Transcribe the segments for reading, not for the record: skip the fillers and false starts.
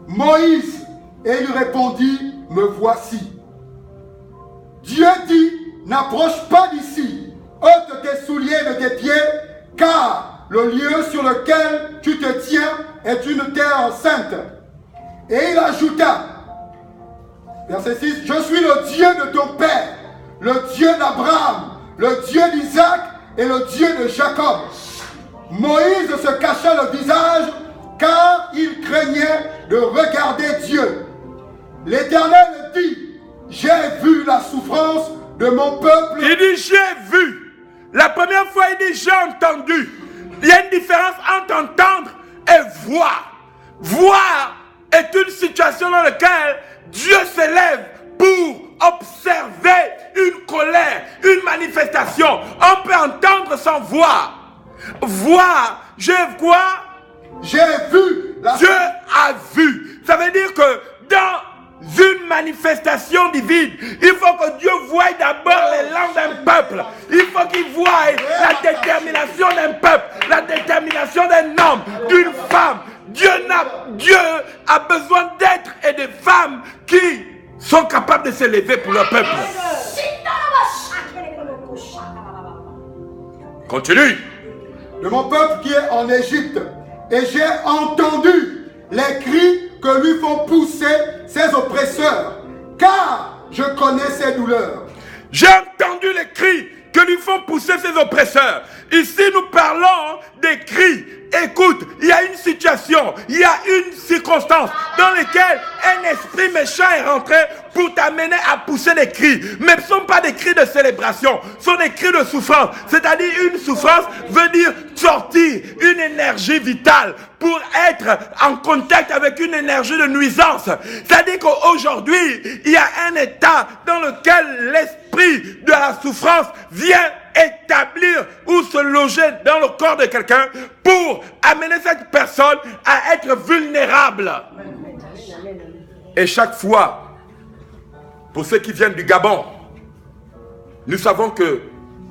Moïse, et il répondit, me voici. Dieu dit, n'approche pas d'ici, ôte tes souliers de tes pieds, car le lieu sur lequel tu te tiens est une terre sainte. Et il ajouta, verset 6, je suis le Dieu de ton père, le Dieu d'Abraham, le Dieu d'Isaac et le Dieu de Jacob. Moïse se cacha le visage car il craignait de regarder Dieu. L'Éternel dit, j'ai vu la souffrance de mon peuple. Il dit, j'ai vu. La première fois, il dit, j'ai entendu. Il y a une différence entre entendre et voir. Voir est une situation dans laquelle Dieu s'élève pour observer une colère, une manifestation. On peut entendre sans voir. Voir, j'ai quoi? J'ai vu. Dieu a vu. Ça veut dire que dans une manifestation divine, il faut que Dieu voie d'abord les langues d'un peuple. Il faut qu'il voie la détermination d'un peuple, la détermination d'un homme, d'une femme. Dieu a besoin d'êtres et de femmes qui sont capables de s'élever pour leur peuple. Continue. De mon peuple qui est en Égypte, et j'ai entendu les cris que lui font pousser ses oppresseurs, car je connais ses douleurs. J'ai entendu les cris que lui font pousser ses oppresseurs. Ici, nous parlons des cris. Écoute, il y a une situation, il y a une circonstance dans laquelle un esprit méchant est rentré pour t'amener à pousser des cris. Mais ce ne sont pas des cris de célébration, ce sont des cris de souffrance. C'est-à-dire une souffrance veut dire sortir une énergie vitale pour être en contact avec une énergie de nuisance. C'est-à-dire qu'aujourd'hui, il y a un état dans lequel l'esprit de la souffrance vient établir ou se loger dans le corps de quelqu'un pour amener cette personne à être vulnérable. Et chaque fois, pour ceux qui viennent du Gabon, nous savons que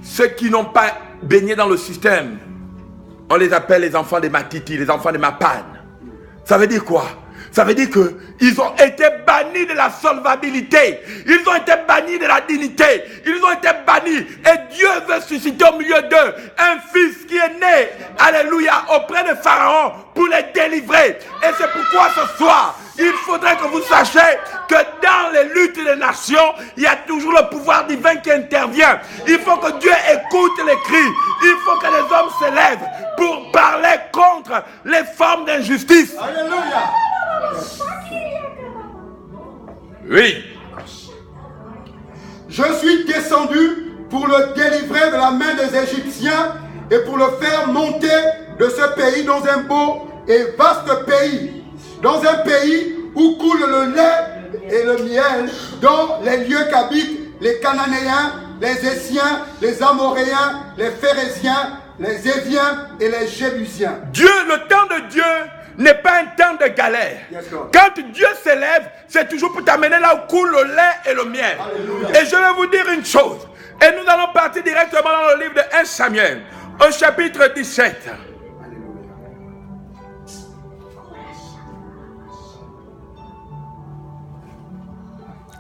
ceux qui n'ont pas baigné dans le système, on les appelle les enfants des Matiti, les enfants des Mapan. Ça veut dire quoi? Ça veut dire qu'ils ont été bannis de la solvabilité. Ils ont été bannis de la dignité. Ils ont été bannis. Et Dieu veut susciter au milieu d'eux un fils qui est né, alléluia, auprès de Pharaon pour les délivrer. Et c'est pourquoi ce soir, il faudrait que vous sachiez que dans les luttes des nations, il y a toujours le pouvoir divin qui intervient. Il faut que Dieu écoute les cris. Il faut que les hommes s'élèvent pour parler contre les formes d'injustice. Alléluia. Oui. Je suis descendu pour le délivrer de la main des Égyptiens et pour le faire monter de ce pays dans un beau et vaste pays, dans un pays où coule le lait et le miel, dans les lieux qu'habitent les Cananéens, les Essiens, les Amoréens, les Phérésiens, les Éviens et les Jébusiens. Dieu, le temps de Dieu n'est pas un temps de galère. Quand Dieu s'élève, c'est toujours pour t'amener là où coule le lait et le miel. Alléluia. Et je vais vous dire une chose. Et nous allons partir directement dans le livre de 1 Samuel, au chapitre 17.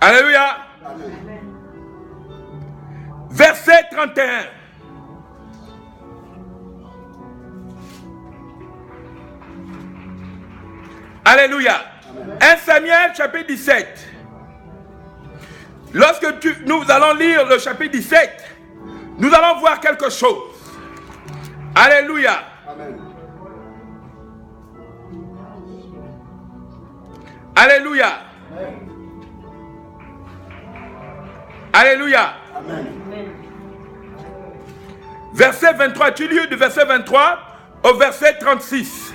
Alléluia. Alléluia. Verset 31. Alléluia. Amen. 1 Samuel chapitre 17. Lorsque nous allons lire le chapitre 17, nous allons voir quelque chose. Alléluia. Amen. Alléluia. Amen. Alléluia. Amen. Verset 23, tu lis du verset 23 au verset 36.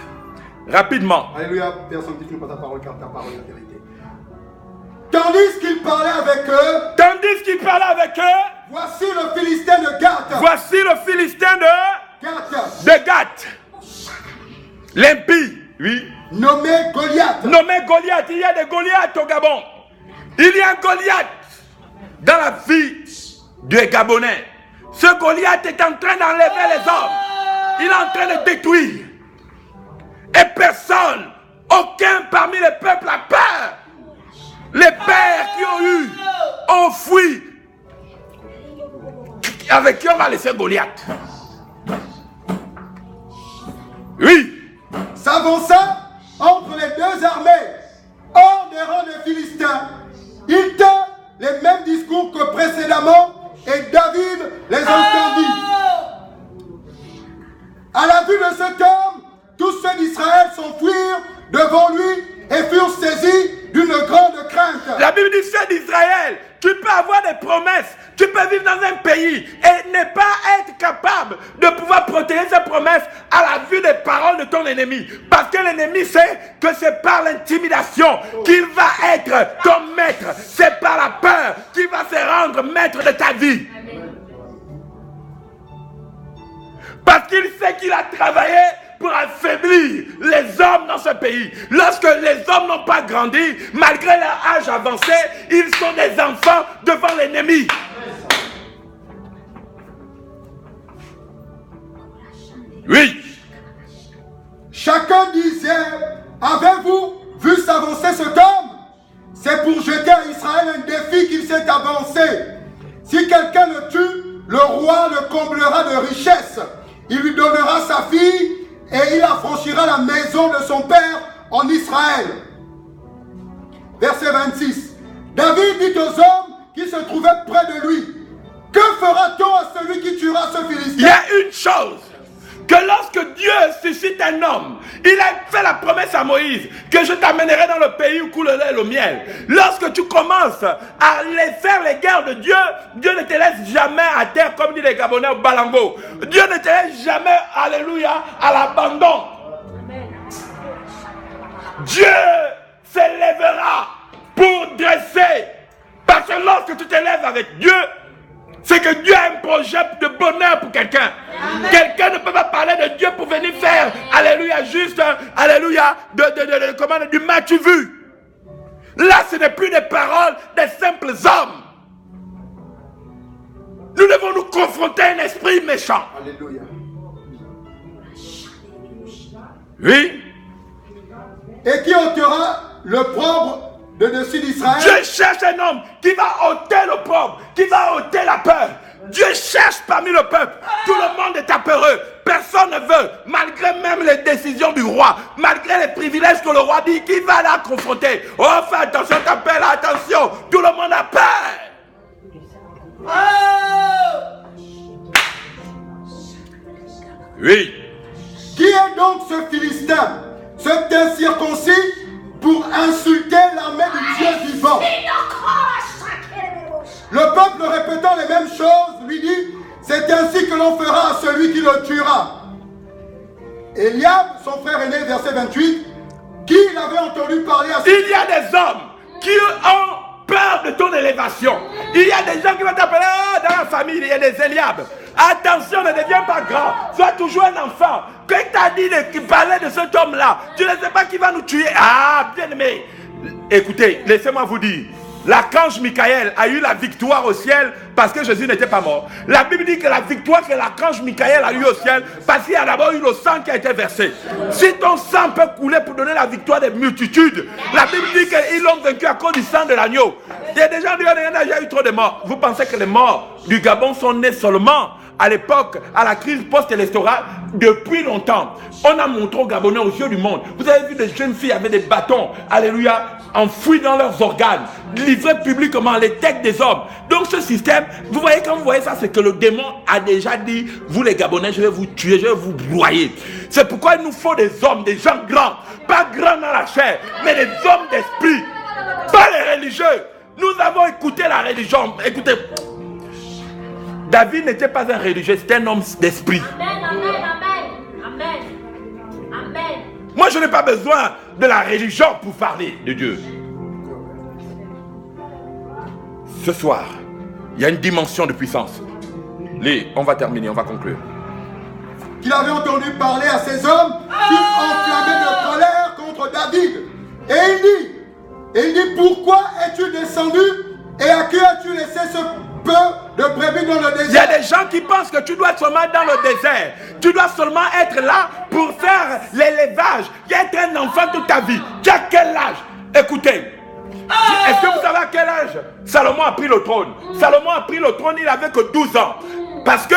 Rapidement. Alléluia, Père Saint, dis-nous pas ta parole, car ta parole est la vérité. Tandis qu'il parlait avec eux, voici le Philistin de Gath. Voici le Philistin de Gath. L'impie, oui. Nommé Goliath. Il y a des Goliaths au Gabon. Il y a un Goliath dans la vie des Gabonais. Ce Goliath est en train d'enlever les hommes. Il est en train de détruire. Et personne, aucun parmi le peuple a peur. Les pères qui ont fui. Avec qui on va laisser Goliath? Oui. S'avança entre les deux armées, hors des rangs des Philistins. Il tint les mêmes discours que précédemment et David les entendit. À la vue de cet homme, tous ceux d'Israël s'enfuirent devant lui et furent saisis d'une grande crainte. La Bible dit, ceux d'Israël, tu peux avoir des promesses, tu peux vivre dans un pays et ne pas être capable de pouvoir protéger ces promesses à la vue des paroles de ton ennemi. Parce que l'ennemi sait que c'est par l'intimidation qu'il va être ton maître. C'est par la peur qu'il va se rendre maître de ta vie. Parce qu'il sait qu'il a travaillé pour affaiblir les hommes dans ce pays. Lorsque les hommes n'ont pas grandi, malgré leur âge avancé, ils sont des enfants devant l'ennemi. Oui. Chacun disait, avez-vous vu s'avancer cet homme? C'est pour jeter à Israël un défi qu'il s'est avancé. Si quelqu'un le tue, le roi le comblera de richesses. Il lui donnera sa fille et il affranchira la maison de son père en Israël. Verset 26. David dit aux hommes qui se trouvaient près de lui, que fera-t-on à celui qui tuera ce Philistin? Il y a une chose, que lorsque Dieu suscite un homme, il a fait la promesse à Moïse, que je t'amènerai dans le pays où coule le lait et le miel. Lorsque tu commences à faire les guerres de Dieu, Dieu ne te laisse jamais à terre, comme dit les Gabonais au Balango. Dieu ne te laisse jamais, alléluia, à l'abandon. Dieu s'élèvera pour dresser. Parce que lorsque tu t'élèves avec Dieu, c'est que Dieu a un projet de bonheur pour quelqu'un. Quelqu'un ne peut pas parler de Dieu pour venir faire, alléluia, juste, alléluia, du match vu. Là, ce n'est plus des paroles des simples hommes. Nous devons nous confronter à un esprit méchant. Alléluia. Oui. Et qui ôtera l'opprobre de dessus d'Israël? Dieu cherche un homme qui va ôter l'opprobre, qui va ôter la peur. Dieu cherche parmi le peuple. Tout le monde est apeureux. Personne ne veut, malgré même les décisions du roi, malgré les privilèges que le roi dit, qui va la confronter. Oh, fais attention, t'appelles, attention. Tout le monde a peur. Oui. Qui est donc ce Philistin, cet incirconcis, pour insulter l'armée du Dieu vivant? Le peuple répétant les mêmes choses lui dit, c'est ainsi que l'on fera à celui qui le tuera. Eliab, son frère aîné, verset 28, qui l'avait entendu parler à ce... Il y a des hommes qui ont peur de ton élévation. Il y a des gens qui vont t'appeler, oh, dans la famille, il y a des Eliab. Attention, ne deviens pas grand. Sois toujours un enfant. Quand tu as dit de parler de cet homme-là, tu ne sais pas qui va nous tuer. Ah, bien aimé. Écoutez, laissez-moi vous dire. L'archange Michael a eu la victoire au ciel parce que Jésus n'était pas mort. La Bible dit que la victoire que l'archange Michael a eu au ciel parce qu'il y a d'abord eu le sang qui a été versé. Si ton sang peut couler pour donner la victoire des multitudes, la Bible dit qu'ils l'ont vaincu à cause du sang de l'agneau. Il y a des gens qui disent qu'il y a déjà eu trop de morts. Vous pensez que les morts du Gabon sont nés seulement à l'époque, à la crise post-électorale, depuis longtemps. On a montré aux Gabonais, aux yeux du monde. Vous avez vu des jeunes filles avec des bâtons, alléluia, enfouis dans leurs organes, livrés publiquement, les têtes des hommes. Donc ce système, vous voyez, quand vous voyez ça, c'est que le démon a déjà dit, vous les Gabonais, je vais vous tuer, je vais vous broyer. C'est pourquoi il nous faut des hommes, des gens grands, pas grands dans la chair, mais des hommes d'esprit, pas les religieux. Nous avons écouté la religion, écoutez, David n'était pas un religieux, c'était un homme d'esprit. Amen, amen, amen, amen. Moi, je n'ai pas besoin de la religion pour parler de Dieu. Ce soir, il y a une dimension de puissance. On va terminer, on va conclure. Qu'il avait entendu parler à ces hommes qui enflammaient de colère contre David. Et il dit, pourquoi es-tu descendu et à qui as-tu laissé ce peu de brebis dans le Il y a désert. des gens qui pensent que tu dois seulement dans le désert. Tu dois seulement être là pour faire l'élevage. Être un enfant toute ta vie. Tu as quel âge? Écoutez. Est-ce que vous savez à quel âge Salomon a pris le trône? Salomon a pris le trône, il avait que 12 ans. Parce que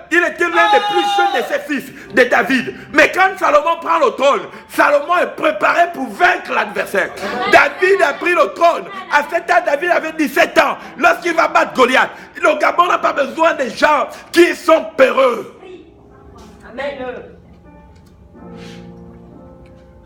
il était l'un des plus jeunes de ses fils, de David. Mais quand Salomon prend le trône, Salomon est préparé pour vaincre l'adversaire. David a pris le trône. À cet âge, David avait 17 ans. Lorsqu'il va battre Goliath, le Gabon n'a pas besoin des gens qui sont peureux. Amen.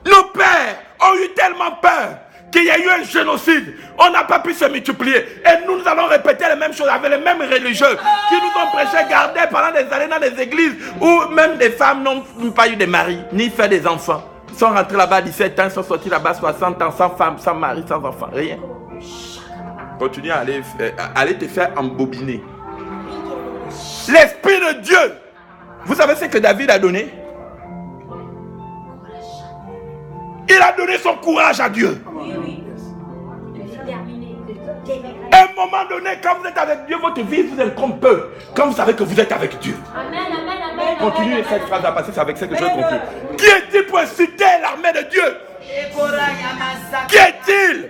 Nos pères ont eu tellement peur qu'il y a eu un génocide. On n'a pas pu se multiplier. Et nous allons répéter les mêmes choses avec les mêmes religieux qui nous ont prêché, gardé pendant des années dans des églises où même des femmes n'ont pas eu de mari, ni fait des enfants. Ils sont rentrés là-bas à 17 ans, ils sont sortis là-bas 60 ans, sans femme, sans mari, sans enfant, rien. Continue à aller te faire embobiner. L'Esprit de Dieu. Vous savez ce que David a donné? Il a donné son courage à Dieu. Oui. Déterminé. À un moment donné, quand vous êtes avec Dieu, votre vie vous incombe peu. Quand vous savez que vous êtes avec Dieu. Amen. Continuez cette phrase à passer, c'est avec ça que je vais conclure. Qui est-il pour insulter l'armée de Dieu? Qui est-il?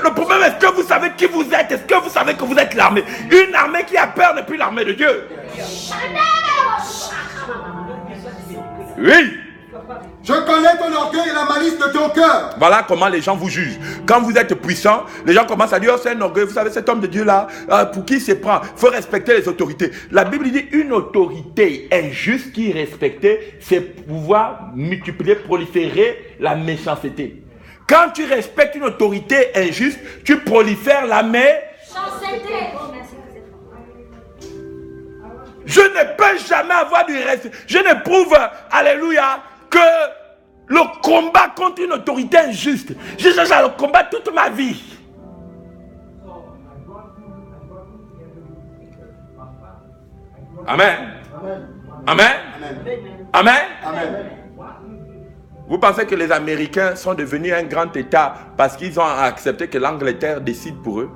Le problème, est-ce que vous savez qui vous êtes? Est-ce que vous savez que vous êtes l'armée? Une armée qui a peur n'est plus l'armée de Dieu. Oui. Je connais ton orgueil et la malice de ton cœur. Voilà comment les gens vous jugent. Quand vous êtes puissant, les gens commencent à dire, oh, c'est un orgueil. Vous savez, cet homme de Dieu là, pour qui il se prend? Il faut respecter les autorités. La Bible dit, une autorité injuste qui est respectée, c'est pouvoir multiplier, proliférer la méchanceté. Quand tu respectes une autorité injuste, tu prolifères la méchanceté. Je ne peux jamais avoir du respect. Je n'éprouve, alléluia, que le combat contre une autorité injuste. Je cherche à le combattre toute ma vie. Amen. Amen. Amen. Amen. Vous pensez que les Américains sont devenus un grand État parce qu'ils ont accepté que l'Angleterre décide pour eux?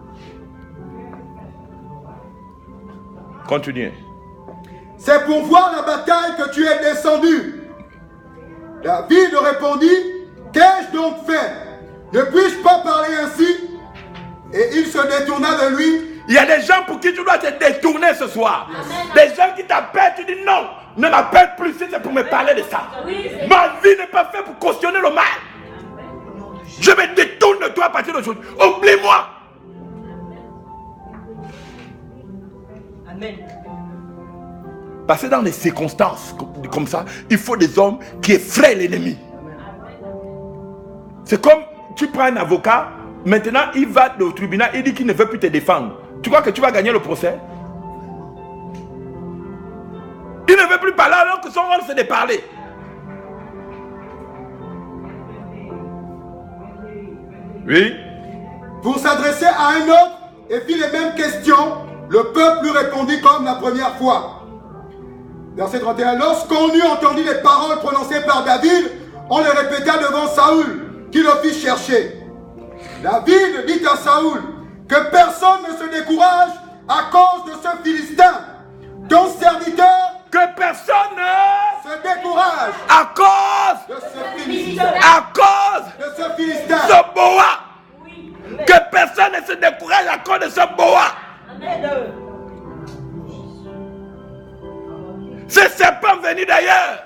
Continuez. C'est pour voir la bataille que tu es descendu. David répondit, qu'ai-je donc fait? Ne puis-je pas parler ainsi? Et il se détourna de lui. Il y a des gens pour qui tu dois te détourner ce soir. Amen. Des gens qui t'appellent, tu dis non, ne m'appelle plus si c'est pour me parler de ça. Oui, ma vie n'est pas faite pour cautionner le mal. Je me détourne de toi à partir d'aujourd'hui. Oublie-moi. Amen. Parce que dans des circonstances comme ça, il faut des hommes qui effraient l'ennemi. C'est comme tu prends un avocat, maintenant il va au tribunal, il dit qu'il ne veut plus te défendre. Tu crois que tu vas gagner le procès? Il ne veut plus parler alors que son rôle c'est de parler. Oui. Pour s'adresser à un autre et fit les mêmes questions, le peuple lui répondit comme la première fois. Verset 31. Lorsqu'on eut entendu les paroles prononcées par David, on les répéta devant Saül, qui le fit chercher. David dit à Saül que personne ne se décourage à cause de ce Philistin. Ton serviteur, que personne ne se décourage à cause de ce Philistin. À cause de ce Philistin. Ce boa. Que personne ne se décourage à cause de ce boa. Amen. Ce serpent venu d'ailleurs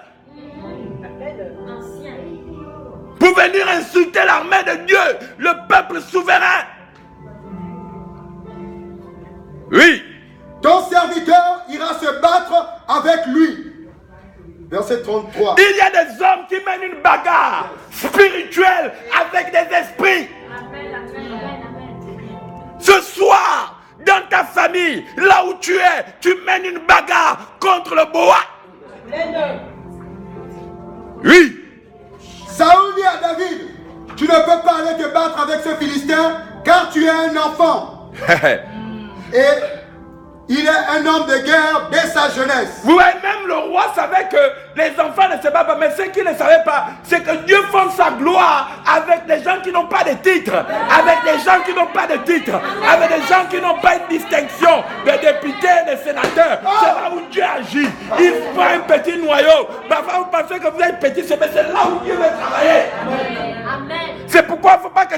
pour venir insulter l'armée de Dieu, le peuple souverain. Oui. Ton serviteur ira se battre avec lui. Verset 33. Il y a des hommes qui mènent une bagarre spirituelle avec des esprits. Amen, amen, amen. Ce soir, dans ta famille, là où tu es, tu mènes une bagarre contre le boa. Oui. Saül dit à David, tu ne peux pas aller te battre avec ce Philistin car tu es un enfant. Et il est un homme de guerre dès sa jeunesse. Vous voyez, même le roi savait que les enfants ne savaient pas, mais ce qu'il ne savait pas, c'est que Dieu fonde sa gloire avec des gens qui n'ont pas de titre, avec des gens qui n'ont pas de titre, avec des gens qui n'ont pas une distinction, des députés, des sénateurs. C'est là où Dieu agit. Il prend un petit noyau. Parfois, vous pensez que vous êtes petit, mais c'est là où Dieu veut travailler. Amen. C'est pourquoi il ne faut pas que